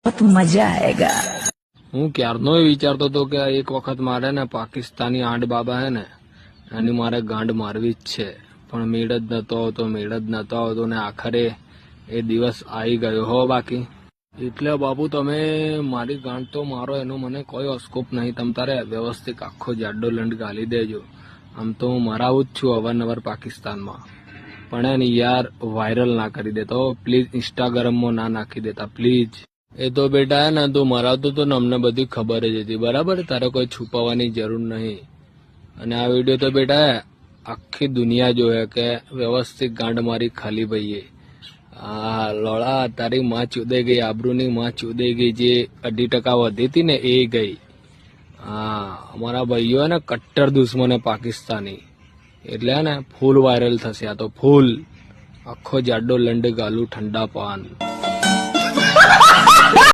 મજા આયેગા। હું ક્યારનો વિચારતો હતો કે એક વખત મારે ને પાકિસ્તાની આંડ બાબા હે ને એની મારે ગાંડ મારવી જ છે, પણ મેળ જ નતો આવતો ને આખરે એ દિવસ આવી ગયો હો બાકી। એટલે બાપુ તમે મારી ગાંડ તો મારો, એનો મને કોઈ સ્કોપ નહીં, તમ તારે વ્યવસ્થિત આખો જાડો લંડ ગાલી દેજો। આમ તો હું મરાવું જ છું અવારનવાર પાકિસ્તાનમાં, પણ એને યાર વાયરલ ના કરી દેતો પ્લીઝ, ઇન્સ્ટાગ્રામમાં ના નાખી દેતા પ્લીઝ। એ તો બેટા હે ને તું મરાવતો તો ને અમને બધી ખબર જ હતી, બરાબર, તારે કોઈ છુપાવવાની જરૂર નહીં। અને આ વિડીયો તો બેટા આખી દુનિયા જોવે કે વ્યવસ્થિત ગાંડ મારી ખાલી ભાઈએ। હા લોડા, તારી માં ચૂદાઈ ગઈ, આબરૂની માં ચૂદાઈ ગઈ, જે 2% વધી હતી ને એ ગઈ। હા, અમારા ભાઈઓ ને કટ્ટર દુશ્મન હે પાકિસ્તાની, એટલે ને ફૂલ વાયરલ થશે આ તો ફૂલ, આખો જાડો લંડ ગાલું ઠંડા પાન।